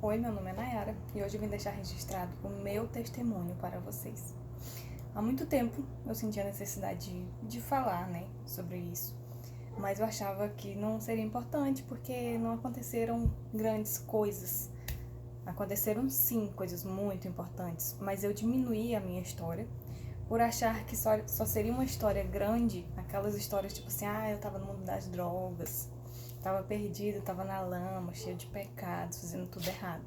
Oi, meu nome é Nayara e hoje eu vim deixar registrado o meu testemunho para vocês. Há muito tempo eu sentia a necessidade de falar, sobre isso, mas eu achava que não seria importante porque não aconteceram grandes coisas. Aconteceram sim coisas muito importantes, mas eu diminuí a minha história por achar que só seria uma história grande, aquelas histórias tipo assim, eu tava no mundo das drogas, tava perdido, tava na lama, cheio de pecados, fazendo tudo errado.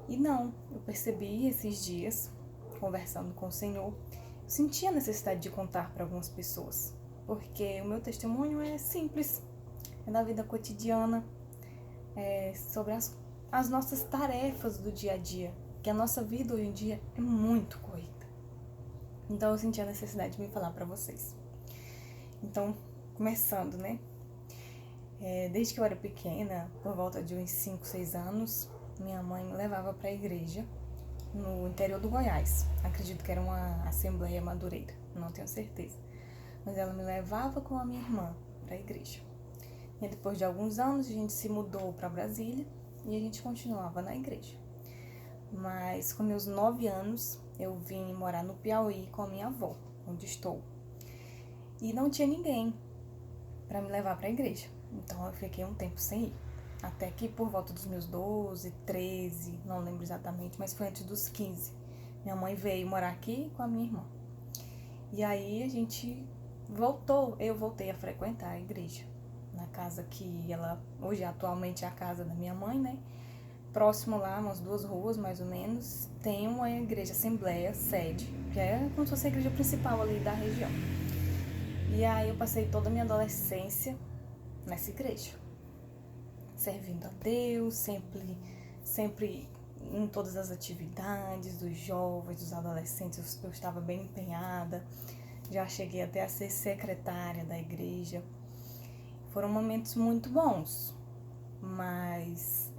E não, eu percebi esses dias, conversando com o Senhor, eu senti a necessidade de contar para algumas pessoas, porque o meu testemunho é simples, é da vida cotidiana, é sobre as nossas tarefas do dia a dia, que a nossa vida hoje em dia é muito corrida. Então eu senti a necessidade de me falar para vocês. Então, começando, desde que eu era pequena, por volta de uns 5, 6 anos, minha mãe me levava para a igreja no interior do Goiás. Acredito que era uma Assembleia Madureira, não tenho certeza. Mas ela me levava com a minha irmã para a igreja. E depois de alguns anos, a gente se mudou para Brasília e a gente continuava na igreja. Mas com meus 9 anos, eu vim morar no Piauí com a minha avó, onde estou. E não tinha ninguém para me levar para a igreja. Então eu fiquei um tempo sem ir. Até que por volta dos meus 12, 13, não lembro exatamente, mas foi antes dos 15. Minha mãe veio morar aqui com a minha irmã. E aí a gente eu voltei a frequentar a igreja. Na casa que ela, hoje atualmente é a casa da minha mãe, Próximo lá, umas 2 ruas mais ou menos, tem uma igreja Assembleia, sede, que é como se fosse a igreja principal ali da região. E aí eu passei toda a minha adolescência nessa igreja, servindo a Deus, sempre em todas as atividades dos jovens, dos adolescentes, eu estava bem empenhada, já cheguei até a ser secretária da igreja. Foram momentos muito bons, mas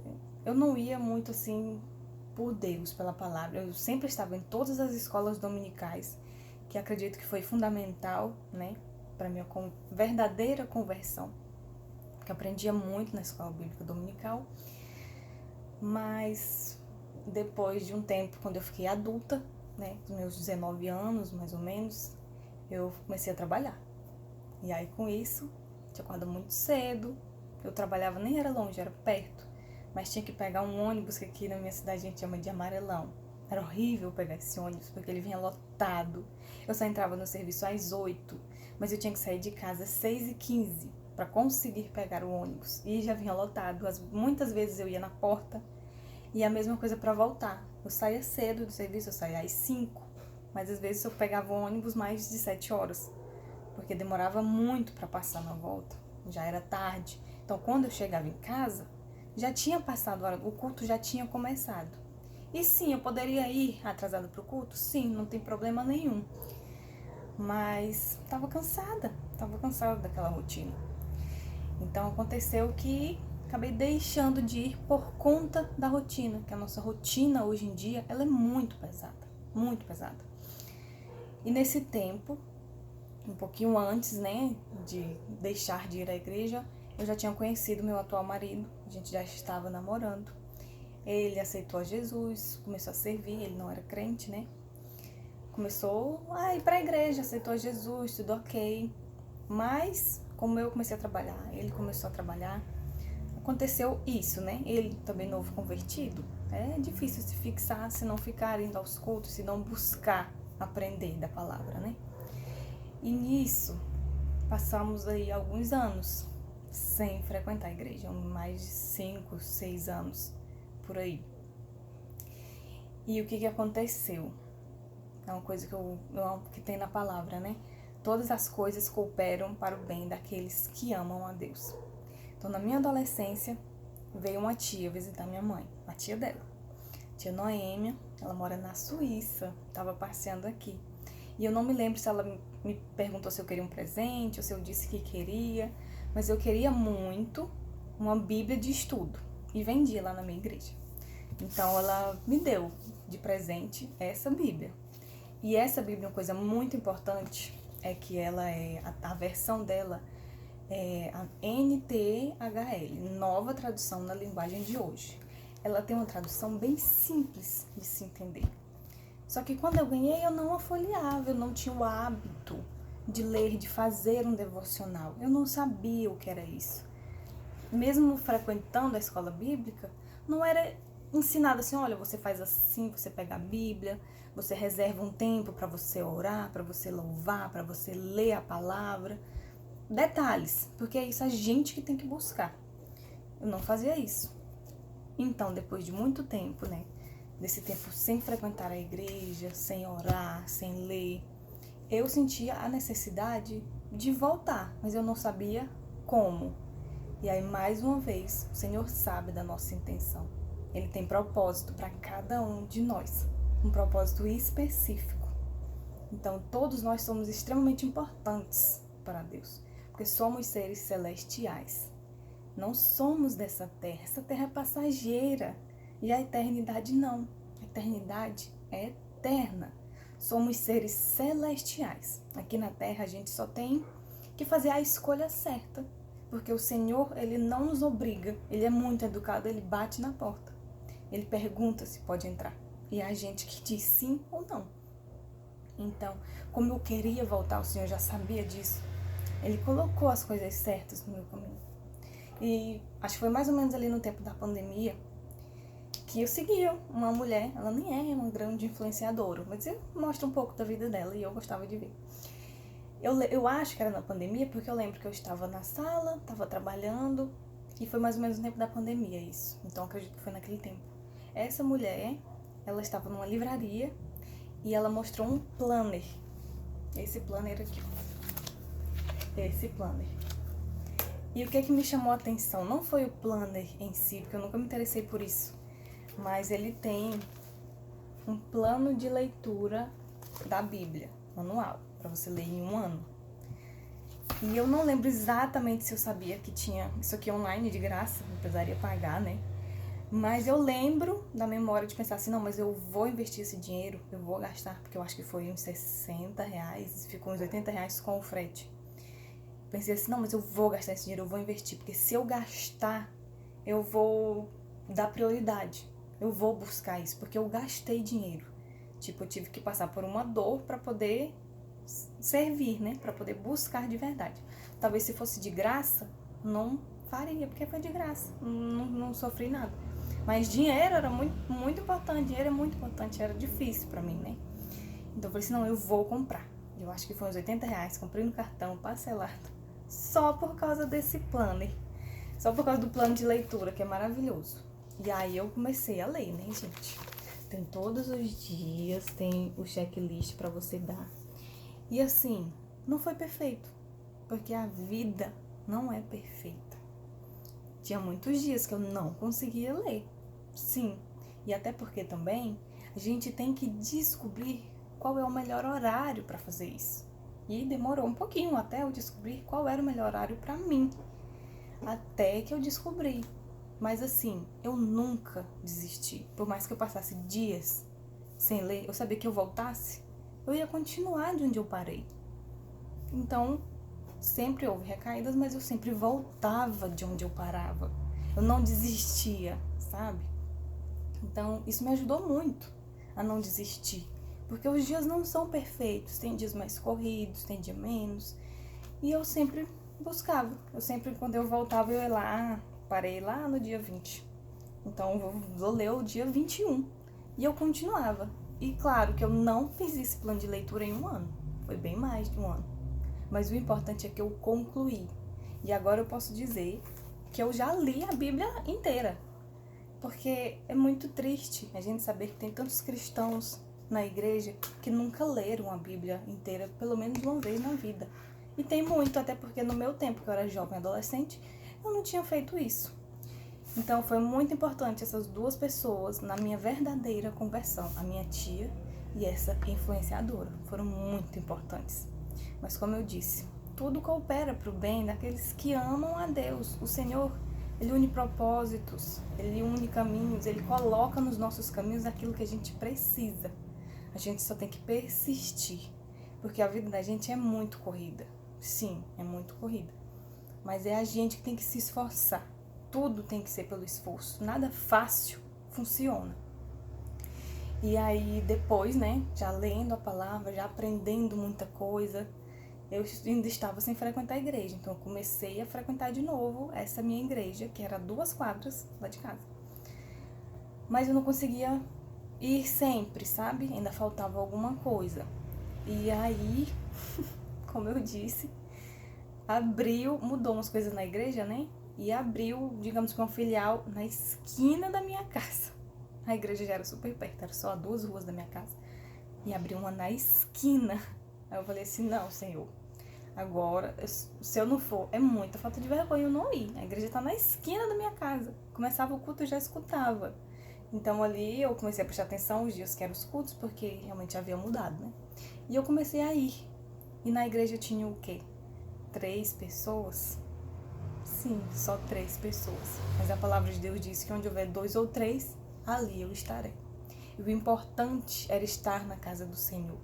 eu não ia muito assim por Deus, pela palavra. Eu sempre estava em todas as escolas dominicais, que acredito que foi fundamental, para minha verdadeira conversão, que aprendia muito na escola bíblica dominical. Mas depois de um tempo, quando eu fiquei adulta, dos meus 19 anos, mais ou menos, eu comecei a trabalhar. E aí com isso, tinha acordado muito cedo, eu trabalhava, nem era longe, era perto, mas tinha que pegar um ônibus que aqui na minha cidade a gente chama de amarelão. Era horrível pegar esse ônibus, porque ele vinha lotado. Eu só entrava no serviço às 8, mas eu tinha que sair de casa às 6h15 para conseguir pegar o ônibus. E já vinha lotado. Muitas vezes eu ia na porta e a mesma coisa para voltar. Eu saía cedo do serviço, eu saía às 5, mas às vezes eu pegava o ônibus mais de 7 horas, porque demorava muito para passar na volta. Já era tarde. Então, quando eu chegava em casa, já tinha passado a hora, o culto já tinha começado. E sim, eu poderia ir atrasada para o culto? Sim, não tem problema nenhum. Mas estava cansada daquela rotina. Então aconteceu que acabei deixando de ir por conta da rotina, que a nossa rotina hoje em dia, ela é muito pesada, muito pesada. E nesse tempo, um pouquinho antes, de deixar de ir à igreja, eu já tinha conhecido meu atual marido, a gente já estava namorando. Ele aceitou a Jesus, começou a servir, ele não era crente, Começou a ir para a igreja, aceitou a Jesus, tudo ok. Mas, como eu comecei a trabalhar, ele começou a trabalhar, aconteceu isso, Ele também novo convertido, é difícil se fixar se não ficar indo aos cultos, se não buscar aprender da palavra, E nisso, passamos aí alguns anos sem frequentar a igreja, mais de 5, 6 anos, por aí. E o que aconteceu? É uma coisa que tem na palavra, Todas as coisas cooperam para o bem daqueles que amam a Deus. Então, na minha adolescência, veio uma tia visitar minha mãe, a tia dela. Tia Noêmia, ela mora na Suíça, estava passeando aqui. E eu não me lembro se ela me perguntou se eu queria um presente ou se eu disse que queria, mas eu queria muito uma Bíblia de estudo e vendia lá na minha igreja. Então ela me deu de presente essa Bíblia. E essa Bíblia, uma coisa muito importante é que ela a versão dela é a NTHL, Nova Tradução na Linguagem de Hoje. ela tem uma tradução bem simples de se entender. Só que quando eu ganhei, eu não a folheava, eu não tinha o hábito de ler, de fazer um devocional. Eu não sabia o que era isso. Mesmo frequentando a escola bíblica, não era ensinado assim, olha, você faz assim, você pega a Bíblia, você reserva um tempo para você orar, para você louvar, para você ler a palavra. Detalhes, porque é isso a gente que tem que buscar. Eu não fazia isso. Então, depois de muito tempo, né, desse tempo sem frequentar a igreja, sem orar, sem ler, eu sentia a necessidade de voltar, mas eu não sabia como. E aí, mais uma vez, o Senhor sabe da nossa intenção. Ele tem propósito para cada um de nós, um propósito específico. Então, todos nós somos extremamente importantes para Deus, porque somos seres celestiais. Não somos dessa terra. Essa terra é passageira. E a eternidade não. A eternidade é eterna. Somos seres celestiais. Aqui na terra a gente só tem que fazer a escolha certa. Porque o Senhor, Ele não nos obriga. Ele é muito educado, Ele bate na porta. Ele pergunta se pode entrar. E é a gente que diz sim ou não. Então, como eu queria voltar, o Senhor já sabia disso. Ele colocou as coisas certas no meu caminho. E acho que foi mais ou menos ali no tempo da pandemia que eu seguia uma mulher, ela nem é uma grande influenciadora, mas eu mostro um pouco da vida dela e eu gostava de ver. Eu acho que era na pandemia, porque eu lembro que eu estava na sala, estava trabalhando, e foi mais ou menos no tempo da pandemia isso. Então acredito que foi naquele tempo. Essa mulher, ela estava numa livraria e ela mostrou um planner. Esse planner aqui, ó. Esse planner. E o que me chamou a atenção não foi o planner em si, porque eu nunca me interessei por isso, mas ele tem um plano de leitura da Bíblia, manual, para você ler em um ano. E eu não lembro exatamente se eu sabia que tinha isso aqui online de graça, não precisaria pagar, né? Mas eu lembro da memória de pensar assim, não, mas eu vou investir esse dinheiro, eu vou gastar, porque eu acho que foi uns R$60, ficou uns R$80 com o frete. Pensei assim, não, mas eu vou gastar esse dinheiro, eu vou investir, porque se eu gastar, eu vou dar prioridade, eu vou buscar isso, porque eu gastei dinheiro. Tipo, eu tive que passar por uma dor para poder servir, né, para poder buscar de verdade. Talvez se fosse de graça, não faria, porque foi de graça, não sofri nada. Mas dinheiro era muito, muito importante, dinheiro é muito importante, era difícil para mim, né. Então eu falei assim, não, eu vou comprar. Eu acho que foi uns R$80, comprei no cartão, parcelado. Só por causa desse planner. Só por causa do plano de leitura, que é maravilhoso. E aí eu comecei a ler, né, gente? Tem todos os dias, tem o checklist pra você dar. E assim, não foi perfeito. Porque a vida não é perfeita. Tinha muitos dias que eu não conseguia ler. Sim. E até porque também a gente tem que descobrir qual é o melhor horário pra fazer isso. E demorou um pouquinho até eu descobrir qual era o melhor horário pra mim. Até que eu descobri. Mas assim, eu nunca desisti. Por mais que eu passasse dias sem ler, eu sabia que eu voltasse, eu ia continuar de onde eu parei. Então, sempre houve recaídas, mas eu sempre voltava de onde eu parava. Eu não desistia, sabe? Então, isso me ajudou muito a não desistir. Porque os dias não são perfeitos, tem dias mais corridos, tem dia menos. E eu sempre buscava. Eu sempre, quando eu voltava, eu ia lá, parei lá no dia 20. Então, eu vou ler o dia 21. E eu continuava. E claro que eu não fiz esse plano de leitura em um ano. Foi bem mais de um ano. Mas o importante é que eu concluí. E agora eu posso dizer que eu já li a Bíblia inteira. Porque é muito triste a gente saber que tem tantos cristãos na igreja que nunca leram a Bíblia inteira, pelo menos uma vez na vida. E tem muito, até porque no meu tempo, que eu era jovem adolescente, eu não tinha feito isso. Então foi muito importante essas duas pessoas na minha verdadeira conversão, a minha tia e essa influenciadora. Foram muito importantes. Mas como eu disse, tudo coopera para o bem daqueles que amam a Deus. O Senhor, Ele une propósitos, Ele une caminhos, Ele coloca nos nossos caminhos aquilo que a gente precisa. A gente só tem que persistir, porque a vida da gente é muito corrida. Sim, é muito corrida. Mas é a gente que tem que se esforçar. Tudo tem que ser pelo esforço. Nada fácil funciona. E aí depois, né, já lendo a palavra, já aprendendo muita coisa, eu ainda estava sem frequentar a igreja. Então eu comecei a frequentar de novo essa minha igreja, que era 2 quadras lá de casa. Mas eu não conseguia ir sempre, sabe? Ainda faltava alguma coisa. E aí, como eu disse, mudou umas coisas na igreja, né? E abriu, digamos que uma filial na esquina da minha casa. A igreja já era super perto, era só a 2 ruas da minha casa. E abriu uma na esquina. Aí eu falei assim, não, Senhor, agora, se eu não for, é muita falta de vergonha eu não ir. A igreja tá na esquina da minha casa. Começava o culto, eu já escutava. Então ali eu comecei a prestar atenção os dias que eram os cultos, porque realmente havia mudado, né? E eu comecei a ir. E na igreja tinha o quê? 3 pessoas? Sim, só 3 pessoas. Mas a palavra de Deus diz que onde houver 2 ou 3, ali eu estarei. E o importante era estar na casa do Senhor.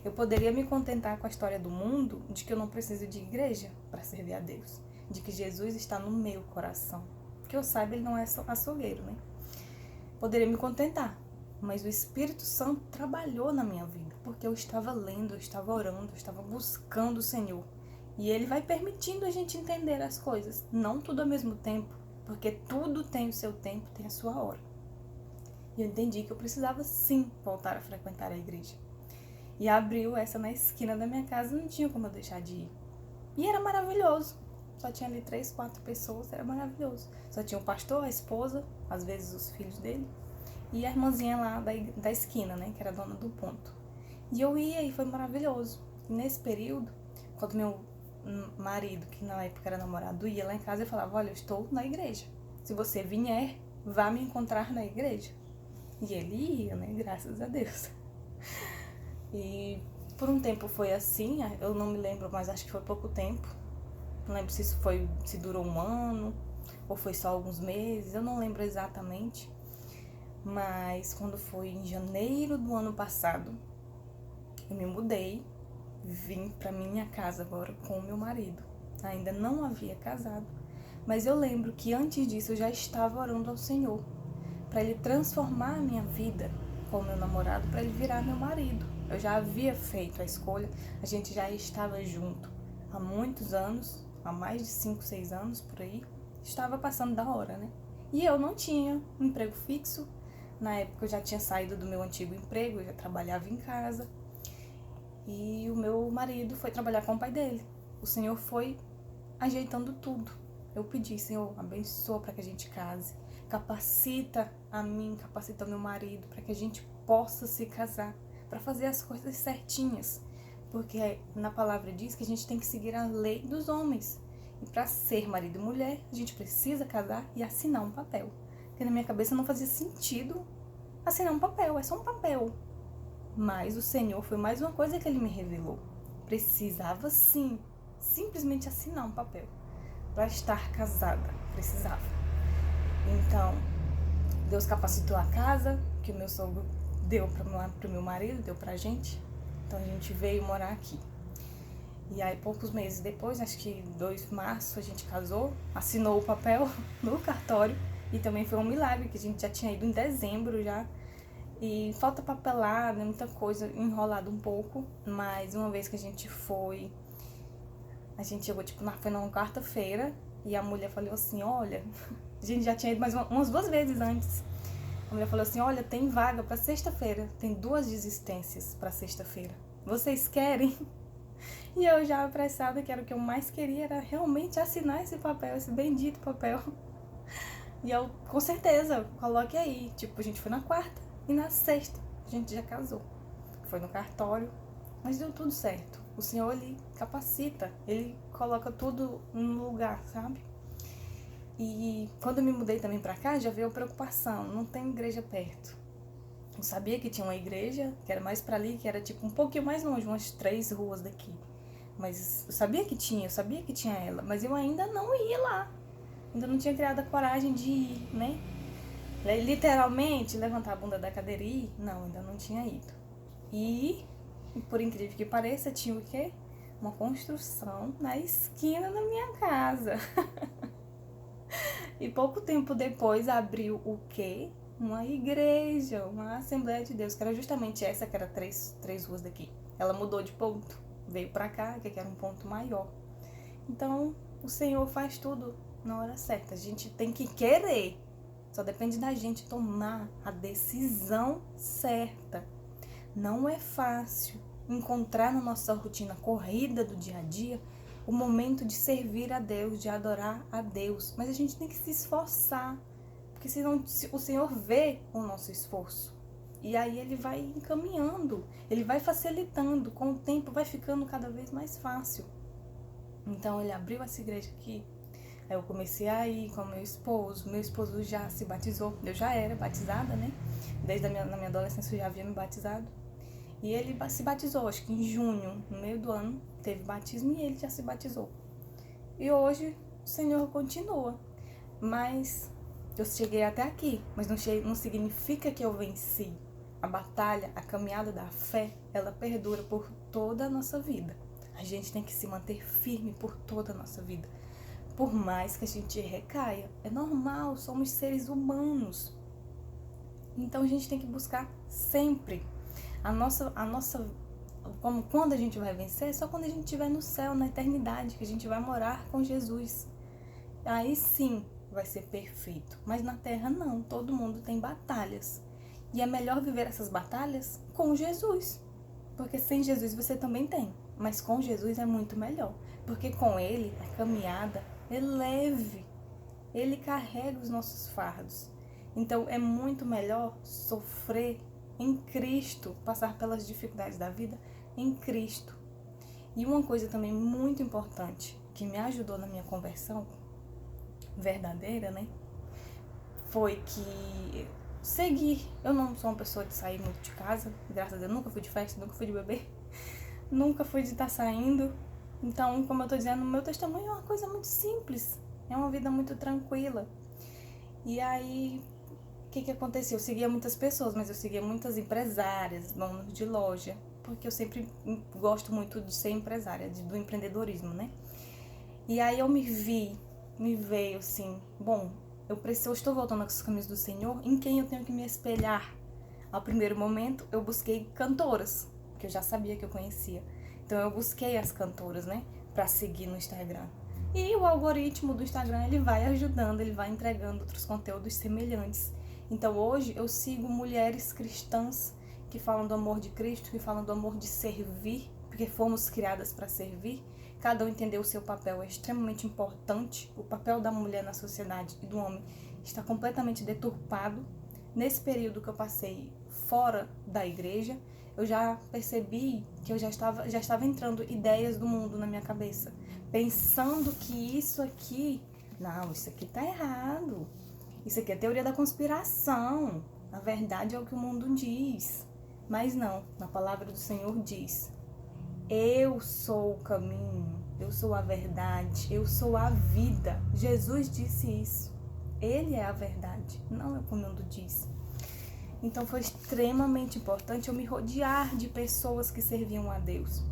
Eu poderia me contentar com a história do mundo, de que eu não preciso de igreja para servir a Deus. De que Jesus está no meu coração. Que eu saiba, ele não é açougueiro, né? Poderia me contentar. Mas o Espírito Santo trabalhou na minha vida. Porque eu estava lendo, eu estava orando, eu estava buscando o Senhor. E ele vai permitindo a gente entender as coisas. Não tudo ao mesmo tempo. Porque tudo tem o seu tempo, tem a sua hora. E eu entendi que eu precisava sim voltar a frequentar a igreja. E abriu essa na esquina da minha casa, não tinha como eu deixar de ir. E era maravilhoso. Só tinha ali 3, 4 pessoas, era maravilhoso. Só tinha o pastor, a esposa, às vezes os filhos dele, e a irmãzinha lá da esquina, né, que era dona do ponto. E eu ia e foi maravilhoso. E nesse período, quando meu marido, que na época era namorado, ia lá em casa, eu falava, olha, eu estou na igreja. Se você vier, vá me encontrar na igreja. E ele ia, né, graças a Deus. E por um tempo foi assim, eu não me lembro, mas acho que foi pouco tempo. Não lembro se durou 1 ano ou foi só alguns meses, eu não lembro exatamente. Mas quando foi em janeiro do ano passado, eu me mudei, vim pra minha casa agora com o meu marido. Ainda não havia casado, mas eu lembro que antes disso eu já estava orando ao Senhor para ele transformar a minha vida com o meu namorado, para ele virar meu marido. Eu já havia feito a escolha, a gente já estava junto há muitos anos, há mais de 5, 6 anos por aí, estava passando da hora, né? E eu não tinha um emprego fixo, na época eu já tinha saído do meu antigo emprego, eu já trabalhava em casa, e o meu marido foi trabalhar com o pai dele. O Senhor foi ajeitando tudo. Eu pedi, Senhor, abençoa para que a gente case, capacita a mim, capacita o meu marido, para que a gente possa se casar, para fazer as coisas certinhas, porque na palavra diz que a gente tem que seguir a lei dos homens, e para ser marido e mulher, a gente precisa casar e assinar um papel, porque na minha cabeça não fazia sentido assinar um papel, é só um papel, mas o Senhor foi mais uma coisa que ele me revelou, precisava sim, simplesmente assinar um papel, para estar casada, precisava. Então, Deus capacitou a casa, que o meu sogro deu para o meu marido, deu pra gente. Então a gente veio morar aqui. E aí poucos meses depois, acho que 2 de março, a gente casou, assinou o papel no cartório. E também foi um milagre, que a gente já tinha ido em dezembro já. E falta papelada, muita coisa, enrolado um pouco. Mas uma vez que a gente foi, a gente chegou, foi numa quarta-feira. E a mulher falou assim, olha, a gente já tinha ido mais umas 2 vezes antes. A mulher falou assim, olha, tem vaga para sexta-feira, tem 2 desistências para sexta-feira. Vocês querem? E eu já apressada, que era o que eu mais queria, era realmente assinar esse papel, esse bendito papel. E eu, com certeza, coloque aí. A gente foi na quarta e na sexta a gente já casou. Foi no cartório, mas deu tudo certo. O Senhor, ele capacita, ele coloca tudo no lugar, sabe? E quando eu me mudei também pra cá, já veio a preocupação, não tem igreja perto. Eu sabia que tinha uma igreja, que era mais pra ali, que era um pouquinho mais longe, umas 3 ruas daqui. Mas eu sabia que tinha ela, mas eu ainda não ia lá. Ainda não tinha criado a coragem de ir, né? Literalmente, levantar a bunda da cadeira e ir, não, ainda não tinha ido. E, por incrível que pareça, tinha o quê? Uma construção na esquina da minha casa. E pouco tempo depois abriu o quê? uma igreja, uma Assembleia de Deus, que era justamente essa, que era três ruas daqui. Ela mudou de ponto, veio pra cá, que era um ponto maior. Então, o Senhor faz tudo na hora certa. A gente tem que querer. Só depende da gente tomar a decisão certa. Não é fácil encontrar na nossa rotina corrida do dia a dia o momento de servir a Deus, de adorar a Deus. Mas a gente tem que se esforçar, porque senão o Senhor vê o nosso esforço. E aí Ele vai encaminhando, Ele vai facilitando. Com o tempo vai ficando cada vez mais fácil. Então Ele abriu essa igreja aqui. Aí eu comecei a ir com meu esposo já se batizou, eu já era batizada, né? Na minha adolescência eu já havia me batizado. E ele se batizou, acho que em junho, no meio do ano, teve batismo e ele já se batizou. E hoje o Senhor continua. Mas eu cheguei até aqui, mas não significa que eu venci. A batalha, a caminhada da fé, ela perdura por toda a nossa vida. A gente tem que se manter firme por toda a nossa vida. Por mais que a gente recaia, é normal, somos seres humanos. Então a gente tem que buscar sempre. Como quando a gente vai vencer, é só quando a gente estiver no céu, na eternidade, que a gente vai morar com Jesus. Aí sim vai ser perfeito. Mas na terra não, todo mundo tem batalhas. E é melhor viver essas batalhas com Jesus. Porque sem Jesus você também tem. Mas com Jesus é muito melhor. Porque com Ele a caminhada é leve. Ele carrega os nossos fardos. Então é muito melhor sofrer em Cristo, passar pelas dificuldades da vida em Cristo. E uma coisa também muito importante que me ajudou na minha conversão verdadeira, né? Foi que seguir. Eu não sou uma pessoa de sair muito de casa, graças a Deus, nunca fui de festa, nunca fui de beber, nunca fui de estar saindo. Então, como eu tô dizendo, o meu testemunho é uma coisa muito simples, é uma vida muito tranquila. E aí, o que aconteceu? Eu seguia muitas pessoas, mas eu seguia muitas empresárias, donos de loja, porque eu sempre gosto muito de ser empresária, do empreendedorismo, né? E aí eu me veio assim, bom, eu estou voltando aos caminhos do Senhor, em quem eu tenho que me espelhar? Ao primeiro momento, eu busquei cantoras, que eu já sabia que eu conhecia. Então eu busquei as cantoras, né, para seguir no Instagram. E o algoritmo do Instagram, ele vai ajudando, ele vai entregando outros conteúdos semelhantes. Então hoje eu sigo mulheres cristãs que falam do amor de Cristo, que falam do amor de servir, porque fomos criadas para servir. Cada um entendeu o seu papel, é extremamente importante. O papel da mulher na sociedade e do homem está completamente deturpado. Nesse período que eu passei fora da igreja, eu já percebi que eu já estava entrando ideias do mundo na minha cabeça, pensando que isso aqui tá errado. Isso aqui é teoria da conspiração. Na verdade é o que o mundo diz. Mas não, na palavra do Senhor diz: eu sou o caminho, eu sou a verdade, eu sou a vida. Jesus disse isso. Ele é a verdade, não é o que o mundo diz. Então foi extremamente importante eu me rodear de pessoas que serviam a Deus.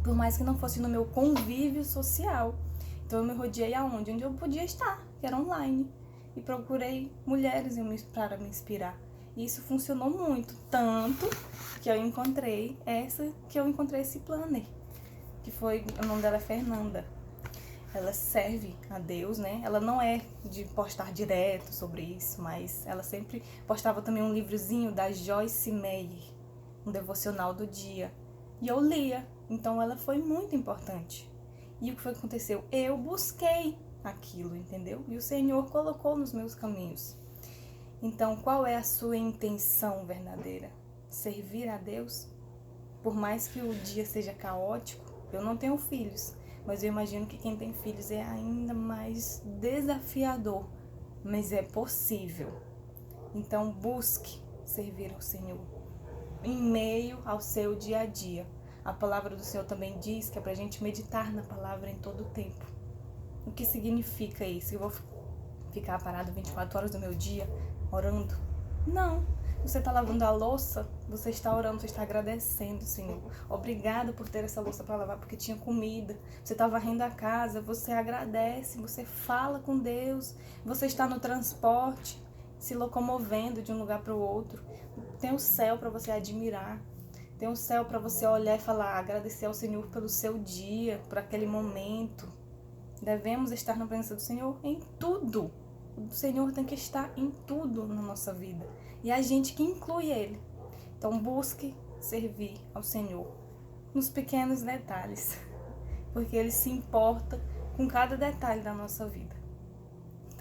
Por mais que não fosse no meu convívio social. Então eu me rodeei aonde? Onde eu podia estar, que era online. E procurei mulheres para me inspirar. E isso funcionou muito, tanto que eu encontrei esse planner, que foi, o nome dela é Fernanda. Ela serve a Deus, né? Ela não é de postar direto sobre isso, mas ela sempre postava também um livrozinho da Joyce Meyer, um devocional do dia. E eu lia, então ela foi muito importante. E o que foi que aconteceu? Eu busquei aquilo, entendeu? E o Senhor colocou nos meus caminhos. Então, qual é a sua intenção verdadeira? Servir a Deus? Por mais que o dia seja caótico, eu não tenho filhos, mas eu imagino que quem tem filhos é ainda mais desafiador, mas é possível. Então, busque servir ao Senhor em meio ao seu dia a dia. A palavra do Senhor também diz que é pra gente meditar na palavra em todo o tempo. O que significa isso? Eu vou ficar parado 24 horas do meu dia orando? Não. Você está lavando a louça, você está orando, você está agradecendo, Senhor. Obrigada por ter essa louça para lavar, porque tinha comida. Você está varrendo a casa, você agradece, você fala com Deus. Você está no transporte. se locomovendo de um lugar para o outro. Tem o céu para você admirar. Tem o céu para você olhar e falar, agradecer ao Senhor pelo seu dia, por aquele momento. Devemos estar na presença do Senhor em tudo. O Senhor tem que estar em tudo na nossa vida. E a gente que inclui Ele. Então busque servir ao Senhor nos pequenos detalhes. Porque Ele se importa com cada detalhe da nossa vida.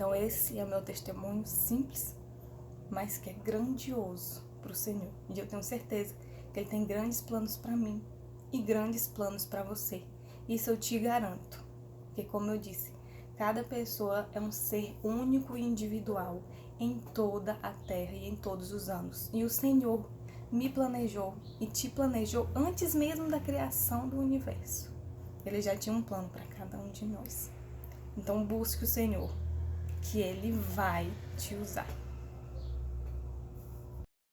Então esse é o meu testemunho simples, mas que é grandioso para o Senhor. E eu tenho certeza que Ele tem grandes planos para mim e grandes planos para você. Isso eu te garanto. Porque como eu disse, cada pessoa é um ser único e individual em toda a terra e em todos os anos. E o Senhor me planejou e te planejou antes mesmo da criação do universo. Ele já tinha um plano para cada um de nós. Então busque o Senhor, que Ele vai te usar.